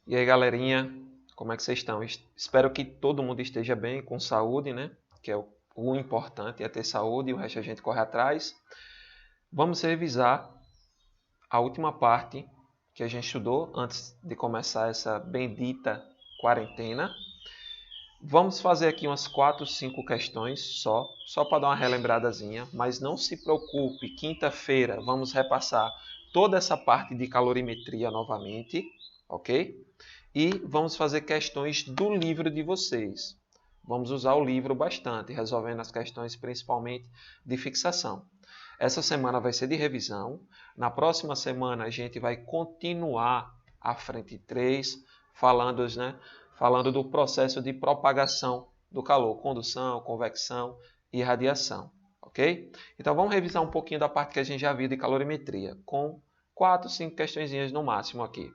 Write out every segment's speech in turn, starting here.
E aí, galerinha, como é que vocês estão? Espero que todo mundo esteja bem, com saúde, né? Que é o importante, é ter saúde e o resto a gente corre atrás. Vamos revisar a última parte que a gente estudou antes de começar essa bendita quarentena. Vamos fazer aqui umas 4, 5 questões só para dar uma relembradazinha, mas não se preocupe, quinta-feira vamos repassar toda essa parte de calorimetria novamente, ok? E vamos fazer questões do livro de vocês. Vamos usar o livro bastante, resolvendo as questões principalmente de fixação. Essa semana vai ser de revisão. Na próxima semana a gente vai continuar a frente 3, falando do processo de propagação do calor, condução, convecção e radiação. Ok? Então vamos revisar um pouquinho da parte que a gente já viu de calorimetria, com 4, 5 questõezinhas no máximo aqui.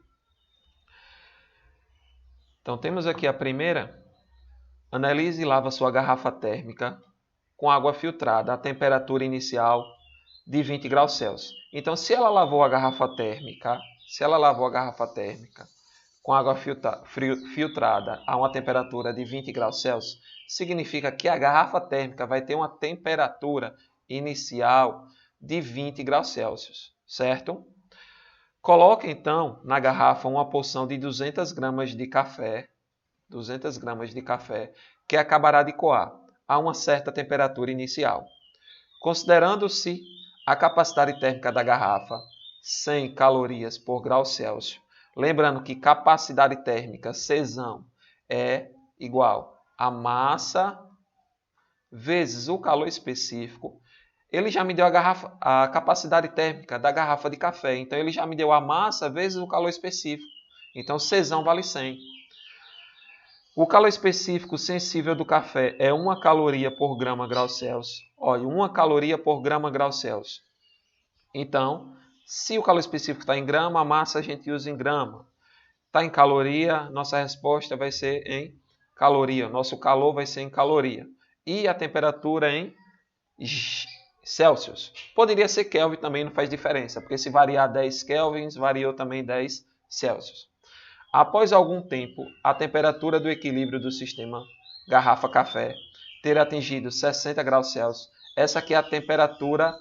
Então temos aqui a primeira. Analise e lava sua garrafa térmica com água filtrada a temperatura inicial de 20 graus Celsius. Então, se ela lavou a garrafa térmica com água filtrada a uma temperatura de 20 graus Celsius, significa que a garrafa térmica vai ter uma temperatura inicial de 20 graus Celsius, certo? Coloque então na garrafa uma porção de 200 gramas de café, que acabará de coar a uma certa temperatura inicial. Considerando-se a capacidade térmica da garrafa 100 calorias por grau Celsius, lembrando que capacidade térmica, Czão, é igual a massa vezes o calor específico. Ele já me deu a capacidade térmica da garrafa de café, então ele já me deu a massa vezes o calor específico. Então Czão vale 100. O calor específico sensível do café é 1 caloria por grama grau Celsius. Olha, 1 caloria por grama grau Celsius. Então, se o calor específico está em grama, a massa a gente usa em grama. Está em caloria, nossa resposta vai ser em caloria. Nosso calor vai ser em caloria. E a temperatura em Celsius. Poderia ser Kelvin também, não faz diferença, porque se variar 10 kelvins, variou também 10 Celsius. Após algum tempo, a temperatura do equilíbrio do sistema garrafa-café ter atingido 60 graus Celsius. Essa aqui é a temperatura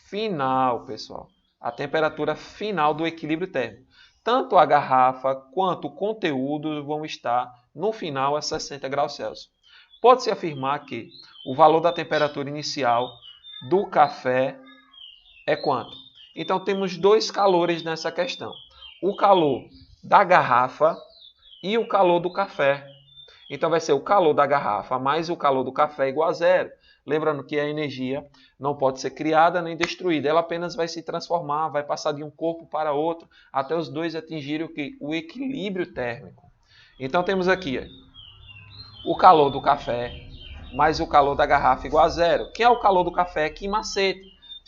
final, pessoal. A temperatura final do equilíbrio térmico. Tanto a garrafa quanto o conteúdo vão estar no final a 60 graus Celsius. Pode-se afirmar que o valor da temperatura inicial do café é quanto? Então temos dois calores nessa questão. O calor da garrafa e o calor do café. Então vai ser o calor da garrafa mais o calor do café igual a zero. Lembrando que a energia não pode ser criada nem destruída. Ela apenas vai se transformar, vai passar de um corpo para outro, até os dois atingirem o equilíbrio térmico. Então temos aqui o calor do café mais o calor da garrafa igual a zero. Quem é o calor do café? Que macete.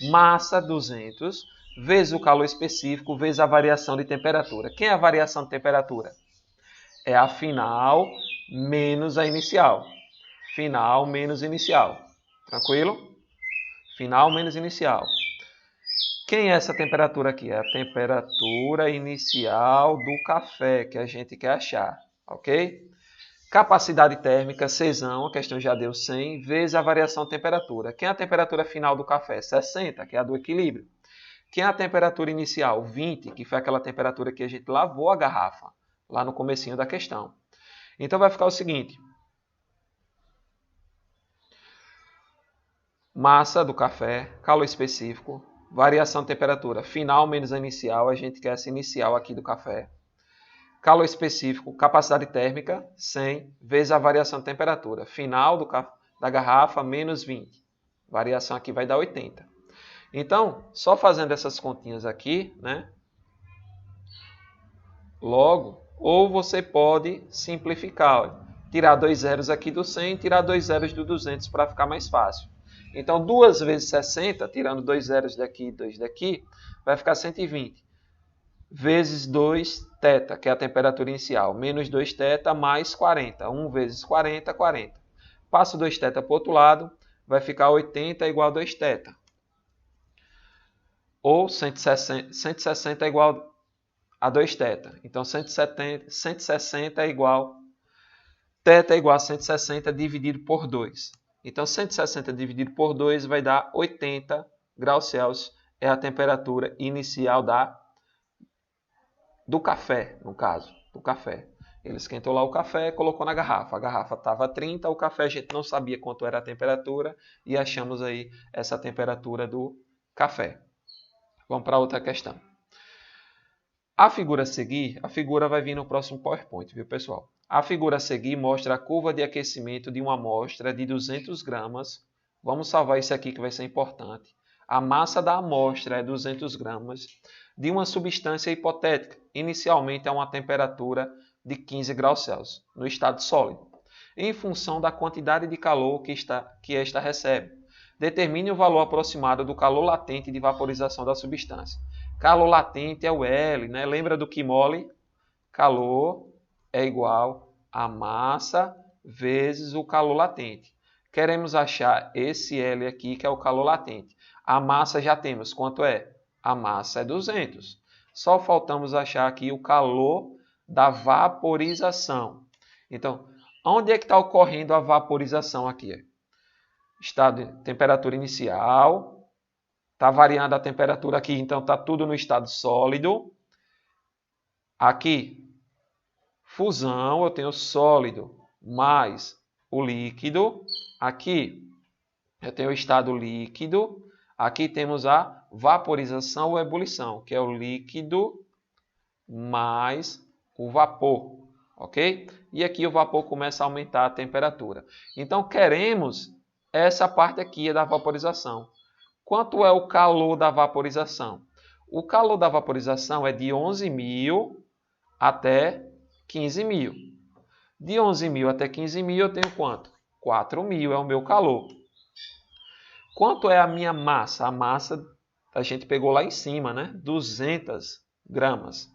Massa 200 vezes o calor específico vezes a variação de temperatura. Quem é a variação de temperatura? É a final menos a inicial. Final menos inicial. Tranquilo? Final menos inicial. Quem é essa temperatura aqui? É a temperatura inicial do café que a gente quer achar. Ok? Capacidade térmica, Czão, a questão já deu 100, vezes a variação de temperatura. Quem é a temperatura final do café? 60, que é a do equilíbrio. Quem é a temperatura inicial? 20, que foi aquela temperatura que a gente lavou a garrafa, lá no comecinho da questão. Então vai ficar o seguinte. Massa do café, calor específico, variação de temperatura final menos a inicial, a gente quer essa inicial aqui do café. Calor específico, capacidade térmica, 100, vezes a variação de temperatura. Final da garrafa, menos 20. Variação aqui vai dar 80. Então, só fazendo essas continhas aqui, né? Logo, ou você pode simplificar. Olha, tirar 2 zeros aqui do 100 e tirar 2 zeros do 200 para ficar mais fácil. Então, 2 vezes 60, tirando 2 zeros daqui e 2 daqui, vai ficar 120. Vezes 2 θ, que é a temperatura inicial, menos 2 θ mais 40. 1 vezes 40, 40. Passo 2 θ para o outro lado, vai ficar 80 igual a 2 θ. Ou 160 igual a 2θ. Então, 160 é igual... θ é igual a 160 dividido por 2. Então, 160 dividido por 2 vai dar 80 graus Celsius. É a temperatura inicial do café, no caso, do café. Ele esquentou lá o café e colocou na garrafa. A garrafa estava a 30, o café a gente não sabia quanto era a temperatura e achamos aí essa temperatura do café. Vamos para outra questão. A figura a seguir, a figura vai vir no próximo PowerPoint, viu, pessoal? A figura a seguir mostra a curva de aquecimento de uma amostra de 200 gramas. Vamos salvar isso aqui que vai ser importante. A massa da amostra é 200 gramas de uma substância hipotética, inicialmente a uma temperatura de 15 graus Celsius, no estado sólido, em função da quantidade de calor que esta recebe. Determine o valor aproximado do calor latente de vaporização da substância. Calor latente é o L, né? Lembra do Kmol? Calor é igual a massa vezes o calor latente. Queremos achar esse L aqui, que é o calor latente. A massa já temos. Quanto é? A massa é 200. Só faltamos achar aqui o calor da vaporização. Então, onde é que está ocorrendo a vaporização aqui? Estado de temperatura inicial. Está variando a temperatura aqui, então está tudo no estado sólido. Aqui, fusão, eu tenho sólido mais o líquido. Aqui, eu tenho o estado líquido. Aqui temos a vaporização ou ebulição, que é o líquido mais o vapor, ok? E aqui o vapor começa a aumentar a temperatura. Então, queremos essa parte aqui da vaporização. Quanto é o calor da vaporização? O calor da vaporização é de 11.000 até 15.000. De 11.000 até 15.000 eu tenho quanto? 4.000 é o meu calor. Quanto é a minha massa? A massa a gente pegou lá em cima, né? 200 gramas.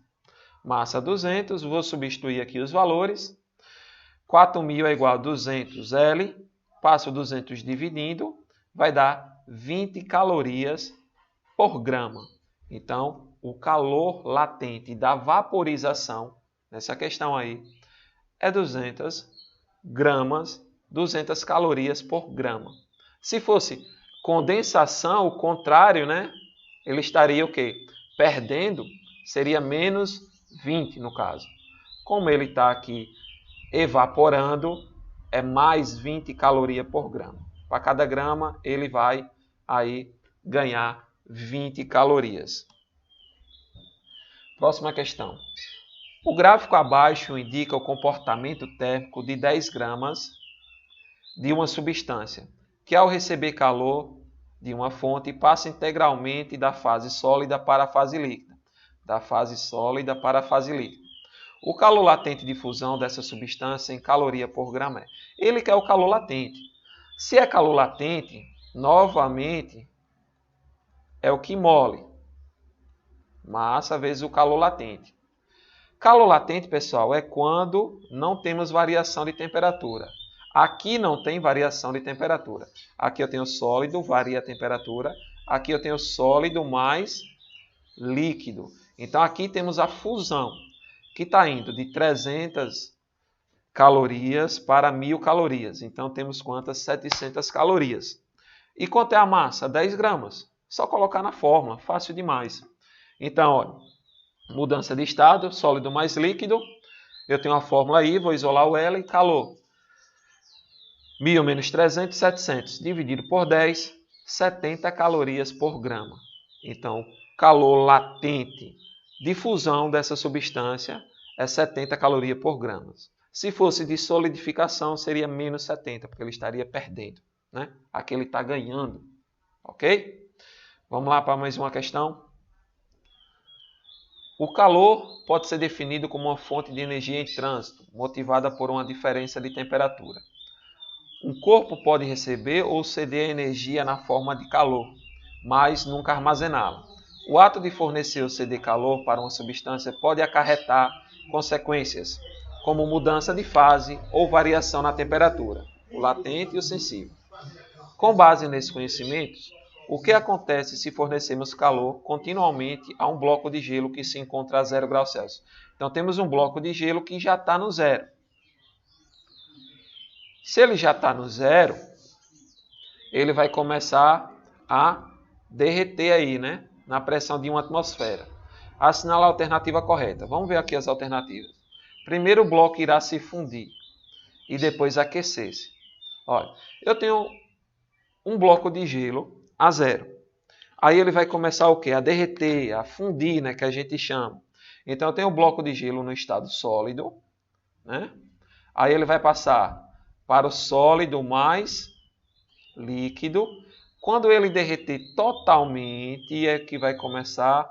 Massa 200, vou substituir aqui os valores. 4.000 é igual a 200 L. Passo 200 dividindo, vai dar 20 calorias por grama. Então, o calor latente da vaporização, nessa questão aí, é 200 gramas, 200 calorias por grama. Se fosse condensação, o contrário, né? Ele estaria o quê? Perdendo, seria menos 20 no caso. Como ele está aqui evaporando, é mais 20 calorias por grama. Para cada grama, ele vai aí ganhar 20 calorias. Próxima questão. O gráfico abaixo indica o comportamento térmico de 10 gramas de uma substância, que ao receber calor de uma fonte, passa integralmente da fase sólida para a fase líquida. Da fase sólida para a fase líquida. O calor latente de fusão dessa substância em caloria por grama é. Ele quer o calor latente. Se é calor latente, novamente, é o Kmol. Massa vezes o calor latente. Calor latente, pessoal, é quando não temos variação de temperatura. Aqui não tem variação de temperatura. Aqui eu tenho sólido, varia a temperatura. Aqui eu tenho sólido mais líquido. Então aqui temos a fusão, que está indo de 300 calorias para 1.000 calorias. Então temos quantas? 700 calorias. E quanto é a massa? 10 gramas. Só colocar na fórmula, fácil demais. Então, olha, mudança de estado, sólido mais líquido. Eu tenho a fórmula aí, vou isolar o L, calor. 1.000 menos 300, 700. Dividido por 10, 70 calorias por grama. Então, calor latente de fusão dessa substância é 70 calorias por grama. Se fosse de solidificação, seria menos 70, porque ele estaria perdendo, né? Aqui ele está ganhando, ok? Vamos lá para mais uma questão. O calor pode ser definido como uma fonte de energia em trânsito, motivada por uma diferença de temperatura. Um corpo pode receber ou ceder a energia na forma de calor, mas nunca armazená-la. O ato de fornecer ou ceder calor para uma substância pode acarretar consequências, como mudança de fase ou variação na temperatura, o latente e o sensível. Com base nesses conhecimentos, O que acontece se fornecermos calor continuamente a um bloco de gelo que se encontra a 0 graus Celsius? Então, temos um bloco de gelo que já está no zero. Se ele já está no zero, ele vai começar a derreter aí, né? Na pressão de uma atmosfera. Assinalar a alternativa correta. Vamos ver aqui as alternativas. Primeiro o bloco irá se fundir e depois aquecer-se. Olha, eu tenho um bloco de gelo a zero. Aí ele vai começar o quê? A derreter, a fundir, né? Que a gente chama. Então eu tenho um bloco de gelo no estado sólido, né? Aí ele vai passar para o sólido mais líquido. Quando ele derreter totalmente, é que vai começar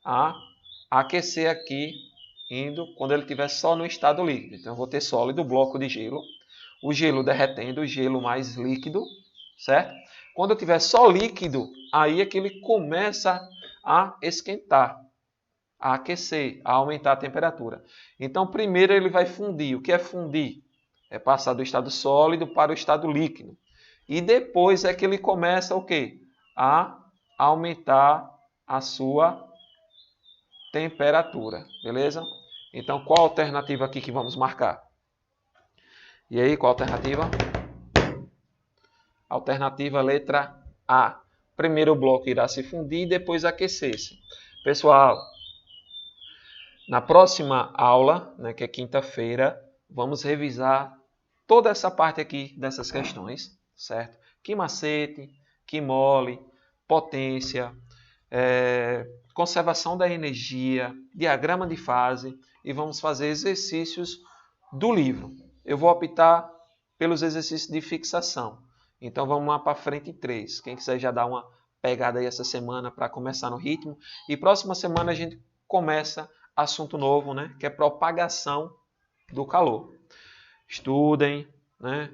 a aquecer aqui, indo quando ele estiver só no estado líquido. Então eu vou ter sólido, bloco de gelo, o gelo derretendo, o gelo mais líquido, certo? Quando eu tiver só líquido, aí é que ele começa a esquentar, a aquecer, a aumentar a temperatura. Então primeiro ele vai fundir. O que é fundir? É passar do estado sólido para o estado líquido. E depois é que ele começa o quê? A aumentar a sua temperatura, beleza? Então, qual a alternativa aqui que vamos marcar? E aí, qual a alternativa? Alternativa letra A. Primeiro o bloco irá se fundir e depois aquecer-se. Pessoal, na próxima aula, né, que é quinta-feira, vamos revisar toda essa parte aqui dessas questões, certo? Que macete, que mole, potência, conservação da energia, diagrama de fase e vamos fazer exercícios do livro. Eu vou optar pelos exercícios de fixação. Então vamos lá para frente em 3. Quem quiser já dar uma pegada aí essa semana para começar no ritmo. E próxima semana a gente começa assunto novo, né? Que é propagação do calor. Estudem, né?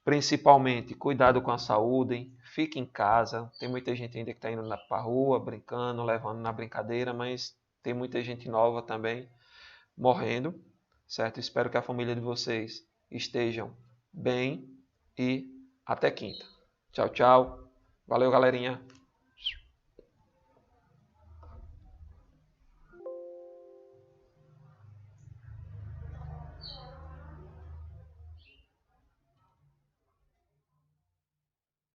Principalmente, cuidado com a saúde, fique em casa. Tem muita gente ainda que está indo para a rua, brincando, levando na brincadeira, mas tem muita gente nova também morrendo, certo? Espero que a família de vocês estejam bem e até quinta. Tchau, tchau. Valeu, galerinha.